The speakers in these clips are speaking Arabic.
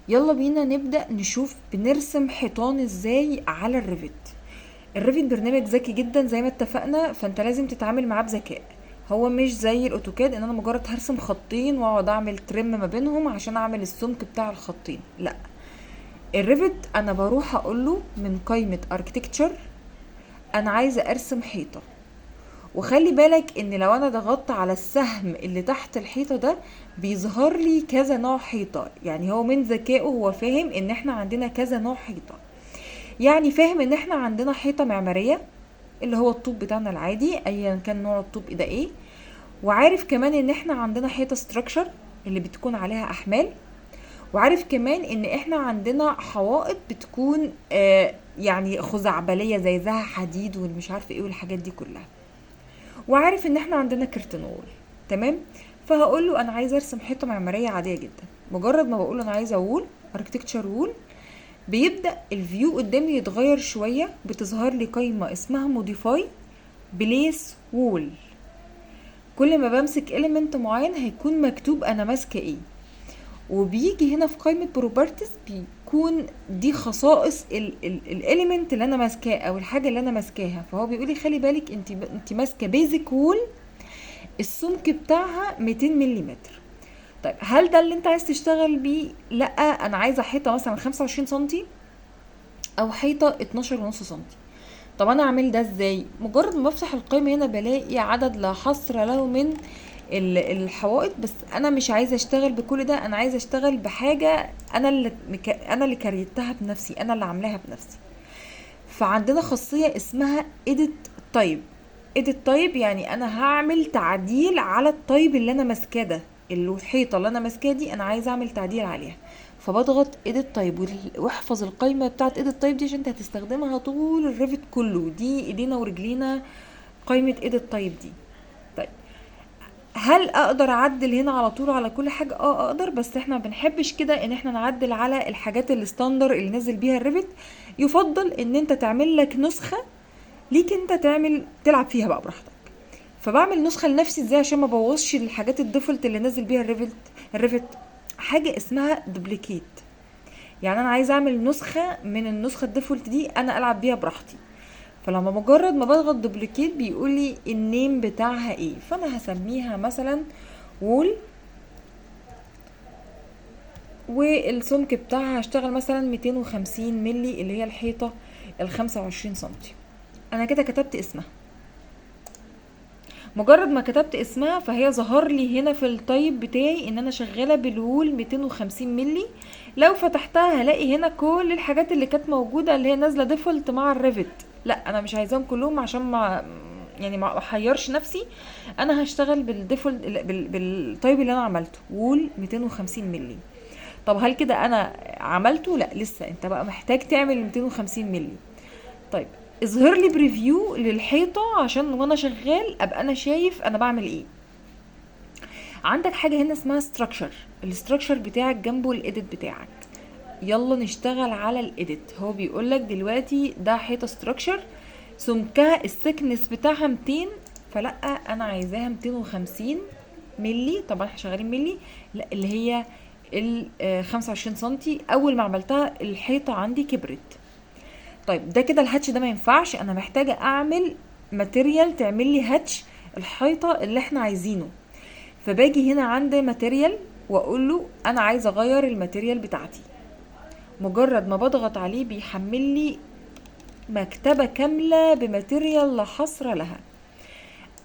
يلا بينا نبدأ نشوف بنرسم حيطان ازاي على الريفت. الريفت برنامج ذكي جدا زي ما اتفقنا، فانت لازم تتعامل معاه بذكاء. هو مش زي الاوتوكاد ان انا مجرد هرسم خطين واقعد اعمل ترم ما بينهم عشان اعمل السمك بتاع الخطين، لا. الريفت انا بروح اقوله من قائمة اركتكتشر انا عايزة ارسم حيطة، وخلي بالك ان لو انا ضغطت على السهم اللي تحت الحيطة ده بيظهر لي كذا نوع حيطة. يعني هو من ذكائه هو فاهم ان احنا عندنا كذا نوع حيطة. يعني فاهم ان احنا عندنا حيطة معمارية اللي هو الطوب بتاعنا العادي ايا كان نوع الطوب ده ايه، وعارف كمان ان احنا عندنا حيطة ستراكشر اللي بتكون عليها احمال، وعارف كمان ان احنا عندنا حوائط بتكون يعني خزعبلية زي زها حديد والمش عارفه ايه والحاجات دي كلها، وعارف ان احنا عندنا كرتونول. تمام. فهقول له انا عايزه ارسم حيطه معماريه عاديه جدا. مجرد ما بقول له انا عايزه وول اركتكتشر وول، بيبدا الفيو قدامي يتغير شويه، بتظهر لي قائمه اسمها موديفاي بليس وول. كل ما بمسك اليمنت معين هيكون مكتوب انا ماسكه ايه، وبيجي هنا في قائمه بروبرتيز بيكون دي خصائص الاليمنت اللي انا ماسكاه او الحاجه اللي انا ماسكاها. فهو بيقول لي خلي بالك انت ماسكه بيزك وول السمك بتاعها 200 ملم. طيب هل ده اللي انت عايز تشتغل بيه؟ لا، انا عايزه حيطه مثلا 25 سنتي او حيطه 12.5 سنتي. طب انا اعمل ده ازاي؟ مجرد ما بفتح القائمه هنا بلاقي عدد لا حصر له من الحوائط، بس انا مش عايزه اشتغل بكل ده، انا عايزه اشتغل بحاجه انا اللي كريتها بنفسي، انا اللي عاملاها بنفسي. فعندنا خاصيه اسمها edit type. edit type يعني انا هعمل تعديل على الطيب اللي انا ماسكاه ده، الحيطه اللي انا ماسكاها دي انا عايزه اعمل تعديل عليها. فبضغط edit type واحفظ القائمه بتاعه edit type دي عشان انت هتستخدمها طول الريفت كله، دي ايدينا ورجلينا قائمه edit type دي. طيب هل اقدر اعدل هنا على طول على كل حاجه؟ اقدر، بس احنا ما بنحبش كده ان احنا نعدل على الحاجات الستاندر اللي نزل بيها الريفت. يفضل ان انت تعمل لك نسخه ليك انت تلعب فيها بقى براحتك. فبعمل نسخه لنفسي ازاي عشان ما بوظش الحاجات الديفولت اللي نازل بيها الريفت. حاجه اسمها دوبليكيت. يعني انا عايزه اعمل نسخه من النسخه الديفولت دي انا العب بيها براحتي. فلما مجرد ما بضغط دوبليكيت بيقول لي النيم بتاعها ايه، فانا هسميها مثلا وول، والسمك بتاعها هشتغل مثلا 250 ملي اللي هي الحيطه ال 25 سنتي. انا كده كتبت اسمها. مجرد ما كتبت اسمها فهي ظهر لي هنا في التايب بتاعي ان انا شغاله بالوول 250 ملي. لو فتحتها هلاقي هنا كل الحاجات اللي كانت موجوده اللي هي نازله ديفولت مع الريفت. لا انا مش عايزاهم كلهم عشان ما احيرش نفسي. انا هشتغل بالديفولت بالتايب اللي انا عملته وول 250 ملي. طب هل كده انا عملته؟ لا لسه، انت بقى محتاج تعمل 250 ملي. طيب اظهر لي بريفيو للحيطه عشان وانا شغال ابقى انا شايف انا بعمل ايه. عندك حاجه هنا اسمها ستراكشر، الستراكشر بتاعك جنبه الايديت بتاعك. يلا نشتغل على الايديت. هو بيقول لك دلوقتي ده حيطه ستراكشر سمكها السكنس بتاعها 200، فلا انا عايزاها 250 ملي. طبعا احنا شغالين ملي، لا اللي هي ال 25 سنتي. اول ما عملتها الحيطه عندي كبرت. طيب ده كده الهاتش ده ما ينفعش، انا محتاجه اعمل ماتيريال تعمل لي هاتش الحيطه اللي احنا عايزينه. فباجي هنا عند ماتيريال واقول له انا عايزه اغير الماتيريال بتاعتي. مجرد ما بضغط عليه بيحمل لي مكتبه كامله بماتيريال لا حصر لها.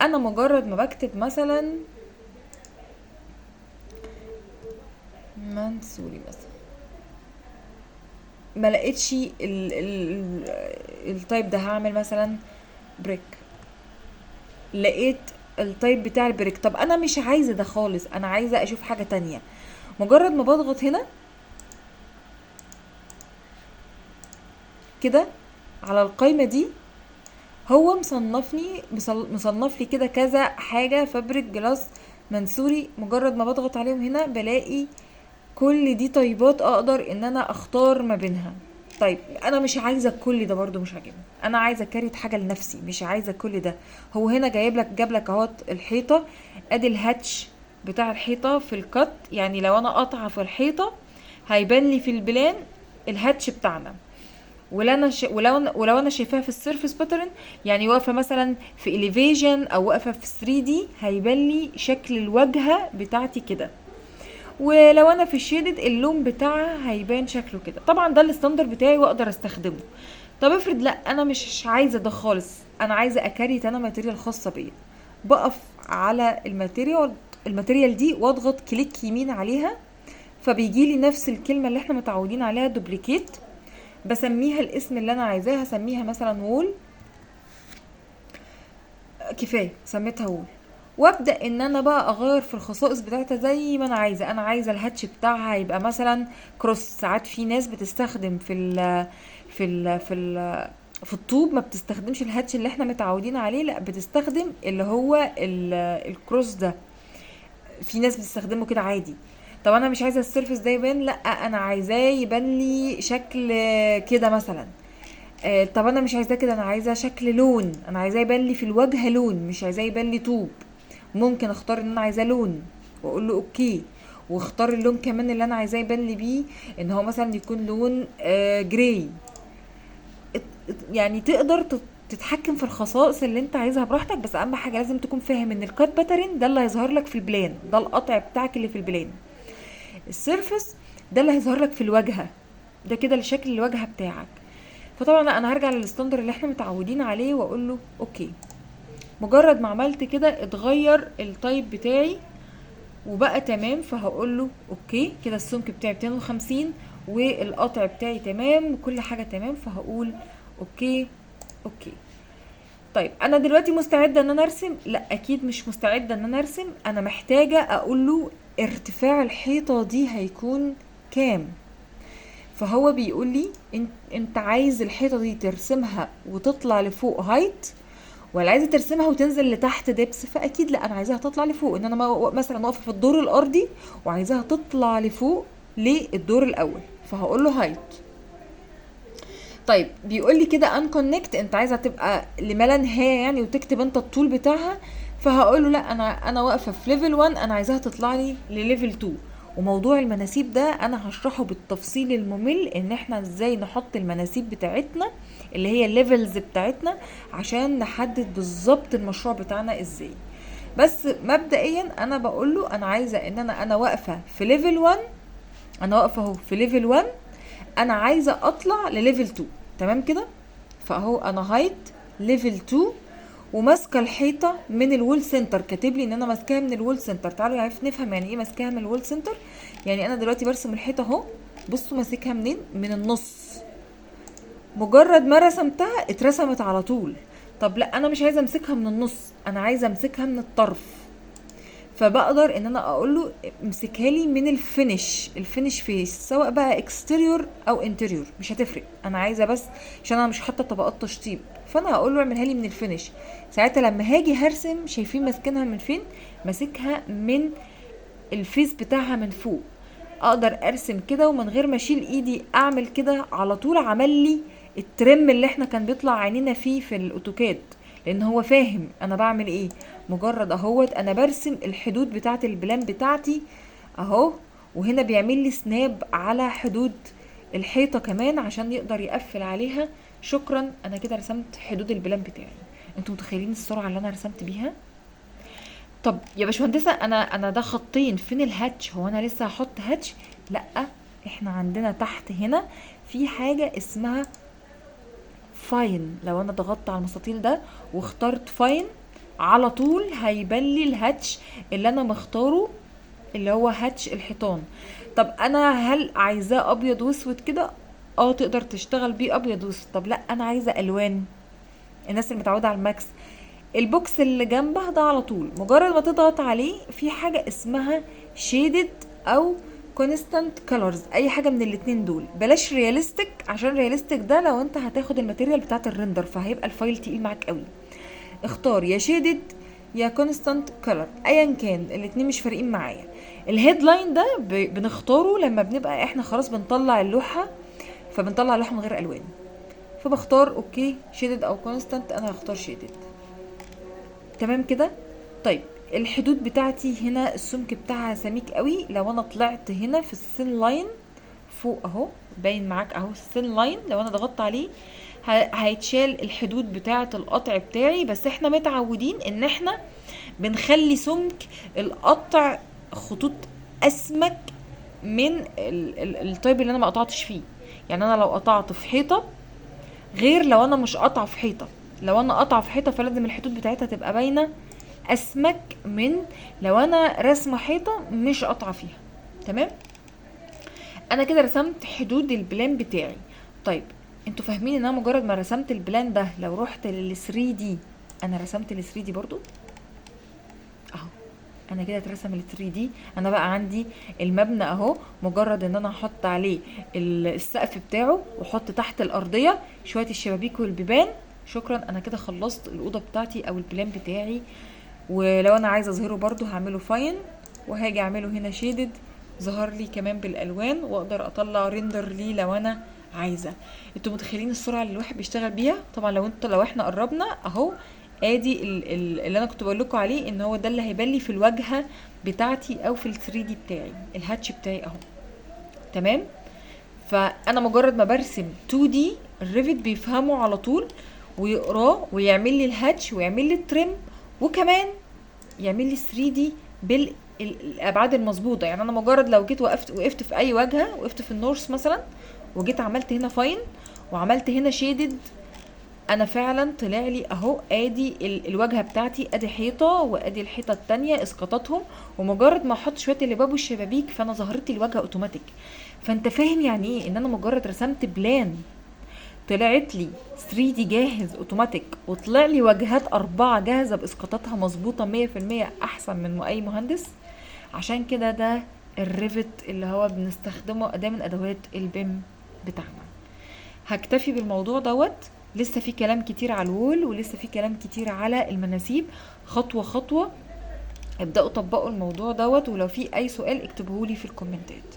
انا مجرد ما بكتب مثلا منسوري مثلا، ما لقيتش التايب ده، هعمل مثلا بريك، لقيت التايب بتاع البريك. طب انا مش عايزه ده خالص، انا عايزه اشوف حاجه تانية. مجرد ما بضغط هنا كده على القايمه دي هو مصنف لي كده كذا حاجه، فابريك، جلاس، منسوري. مجرد ما بضغط عليهم هنا بلاقي كل دي طيبات اقدر ان انا اختار ما بينها. طيب انا مش عايزه كل ده، برضو مش عاجبني، انا عايزه كاريت حاجه لنفسي، مش عايزه كل ده. هو هنا جاب لك اهوت الحيطه، ادي الهاتش بتاع الحيطه في الكت. يعني لو انا قاطعه في الحيطه هيبان لي في البلان الهاتش بتاعنا. ولو انا شايفاها في السيرفيس باترن، يعني واقفه مثلا في elevation او واقفه في 3 دي، هيبان لي شكل الواجهه بتاعتي كده. ولو انا في الشيدد اللون بتاعها هيبان شكله كده. طبعا ده الستاندر بتاعي واقدر استخدمه. طب افرض لا انا مش عايزه ده خالص، انا عايزه اكريت انا ماتيريال خاصه بيا، بقف على الماتيريال دي واضغط كليك يمين عليها، فبيجي لي نفس الكلمه اللي احنا متعودين عليها دوبليكيت. بسميها الاسم اللي انا عايزاه، هسميها مثلا وول، كفايه سميتها وول. وابدا ان انا بقى اغير في الخصائص بتاعتها زي ما انا عايزه. انا عايزه الهاتش بتاعها يبقى مثلا كروس. ساعات في ناس بتستخدم في الطوب ما بتستخدمش الهاتش اللي احنا متعودين عليه، لا بتستخدم اللي هو الكروس ده. في ناس بتستخدمه كده عادي. طب انا مش عايزه السيرفس ده يبان، لا انا عايزاه يبان لي شكل كده مثلا. طب انا مش عايزاه كده، انا عايزاه شكل لون، انا عايزاه يبان لي في الواجهه لون، مش عايزاه يبان لي طوب. ممكن اختار ان انا عايزاه لون واقول له اوكي، واختار اللون كمان اللي انا عايزاه يبان لي بيه ان هو مثلا يكون لون جراي. يعني تقدر تتحكم في الخصائص اللي انت عايزها براحتك. بس اهم حاجه لازم تكون فاهم ان الكات باترن ده اللي هيظهر لك في البلان، ده القطع بتاعك اللي في البلان. السيرفس ده اللي هيظهر لك في الواجهه، ده كده الشكل الواجهه بتاعك. فطبعا انا هرجع للستاندر اللي احنا متعودين عليه واقول له اوكي. مجرد ما عملت كده اتغير التايب بتاعي وبقى تمام، فهقول له اوكي. كده السمك بتاعي 250 والقطع بتاعي تمام وكل حاجه تمام، فهقول اوكي. اوكي. طيب انا دلوقتي مستعده ان انا ارسم؟ لا اكيد مش مستعده ان انا ارسم. انا محتاجه اقول له ارتفاع الحيطه دي هيكون كام. فهو بيقول لي انت عايز الحيطه دي ترسمها وتطلع لفوق هايت، ولا عايزه ترسمها وتنزل لتحت دبس؟ فاكيد لا، انا عايزاها تطلع لفوق. ان انا مثلا واقفه في الدور الارضي وعايزاها تطلع لفوق للدور الاول، فهقول له هايت. طيب بيقول لي كده ان كونكت، انت عايزه تبقى لما لا نهايه يعني وتكتب انت الطول بتاعها. فهقول له لا، انا واقفه في ليفل 1، انا عايزاها تطلع لي لليفل 2. وموضوع المناسيب ده انا هشرحه بالتفصيل الممل، ان احنا ازاي نحط المناسيب بتاعتنا اللي هي الليفلز بتاعتنا عشان نحدد بالظبط المشروع بتاعنا ازاي. بس مبدئيا انا بقول له انا عايزه ان انا واقفه في ليفل 1، انا واقفه اهو في ليفل 1، انا عايزه اطلع لليفل 2. تمام كده؟ فاهو انا هايت ليفل 2 وماسكه الحيطه من الوول سنتر، كاتب لي ان انا ماسكاها من الوول سنتر. تعالوا عارف نفهم يعني ايه ماسكاها من الوول سنتر. يعني انا دلوقتي برسم الحيطه اهو، بصوا ماسكها منين؟ من النص. مجرد ما رسمتها اترسمت على طول. طب لا انا مش عايزه امسكها من النص، انا عايزه امسكها من الطرف. فبقدر ان انا اقول له امسكها لي من الفينش فيس، سواء بقى اكستيريور او انتريور مش هتفرق. انا عايزه بس عشان انا مش حاطه طبقات تشطيب، فانا هقول له اعملها لي من الفينش. ساعتها لما هاجي هرسم، شايفين ماسكينها من فين؟ ماسكها من الفيس بتاعها من فوق. اقدر ارسم كده ومن غير ما اشيل ايدي اعمل كده على طول. عمل لي الترم اللي احنا كان بيطلع عينينا فيه في الاوتوكاد، لان هو فاهم انا بعمل ايه. مجرد اهوت انا برسم الحدود بتاعه البلان بتاعتي اهو، وهنا بيعمل لي سناب على حدود الحيطه كمان عشان يقدر يقفل عليها. شكرا، انا كده رسمت حدود البلان بتاعي. انتوا متخيلين السرعه اللي انا رسمت بيها؟ طب يا باشمهندسه، انا ده خطين، فين الهاتش؟ هو انا لسه هحط هاتش؟ لا، احنا عندنا تحت هنا في حاجه اسمها فاين. لو انا ضغطت على المستطيل ده واخترت فاين، على طول هيبان لي الهاتش اللي انا مختاره، اللي هو هاتش الحيطان. طب انا هل عايزاه ابيض واسود كده؟ تقدر تشتغل بيه ابيض واسود. طب لا انا عايزه الوان. الناس اللي متعوده على الماكس، البوكس اللي جنبها ده على طول مجرد ما تضغط عليه في حاجه اسمها شيدد او كونستانت كولرز، اي حاجه من الاتنين دول. بلاش رياليستيك، عشان رياليستيك ده لو انت هتاخد الماتيريال بتاعت الريندر فهيبقى الفايل تقيل معاك قوي. اختار يا شيدد يا كونستانت كولر، ايا كان الاتنين مش فارقين معايا. الهيدلاين ده بنختاره لما بنبقى احنا خلاص بنطلع اللوحه، فبنطلع اللوحه من غير الوان. فبختار اوكي شيدد او كونستانت، انا هختار شيدد. تمام كده؟ طيب الحدود بتاعتي هنا السمك بتاعها سميك قوي. لو انا طلعت هنا في السين لاين فوق اهو باين معاك اهو السين لاين، لو انا ضغطت عليه هيتشال الحدود بتاعه القطع بتاعي. بس احنا متعودين ان احنا بنخلي سمك القطع خطوط اسمك من الطيب اللي انا ما قطعتش فيه. يعني انا لو قطعت في حيطه غير لو انا مش قطعه في حيطه. لو انا قطعه في حيطه فلازم الحدود بتاعتها تبقى باينه اسمك من لو انا رسمه حيطه مش قطعه فيها. تمام، انا كده رسمت حدود البلان بتاعي. طيب انتوا فاهمين ان انا مجرد ما رسمت البلان ده لو رحت لل 3 دي انا رسمت ال 3 دي برضو اهو، انا كده اترسم ال 3 دي. انا بقى عندي المبنى اهو، مجرد ان انا احط عليه السقف بتاعه واحط تحت الارضيه شويه الشبابيك والبيبان، شكرا انا كده خلصت الاوضه بتاعتي او البلان بتاعي. ولو انا عايزه اظهره برضو هعمله فاين وهاجي اعمله هنا شيدد، ظهر لي كمان بالالوان واقدر اطلع ريندر ليه لو انا عايزه. انتوا متخيلين السرعه اللي الواحد بيشتغل بيها؟ طبعا لو احنا قربنا اهو ادي اللي انا كنت بقول لكم عليه ان هو ده اللي هيبان لي في الواجهه بتاعتي او في ال 3 دي بتاعي، الهاتش بتاعي اهو. تمام، فانا مجرد ما برسم 2 دي الريفت بيفهمه على طول ويقراه ويعمل لي الهاتش ويعمل لي الترم وكمان يعمل لي 3 دي بالابعاد المظبوطه. يعني انا مجرد لو جيت وقفت في اي واجهه، وقفت في النورث مثلا وجيت عملت هنا فاين وعملت هنا شيدد، انا فعلا طلع لي اهو ادي الواجهه بتاعتي، ادي حيطه وادي الحيطه التانية اسقاطاتهم، ومجرد ما احط شويه الباب والشبابيك فانا ظهرت لي الواجهه اوتوماتيك. فانت فاهم يعني ايه ان انا مجرد رسمت بلان طلعت لي 3 دي جاهز اوتوماتيك، وطلع لي واجهات 4 جاهزه باسقاطاتها مظبوطه 100% احسن من اي مهندس. عشان كده ده الريفت اللي هو بنستخدمه اداه من ادوات البيم بتاعنا. هكتفي بالموضوع دوت، لسه في كلام كتير على الوول ولسه في كلام كتير على المناسيب. خطوه خطوه ابداوا طبقوا الموضوع دوت، ولو في اي سؤال اكتبوهولي في الكومنتات.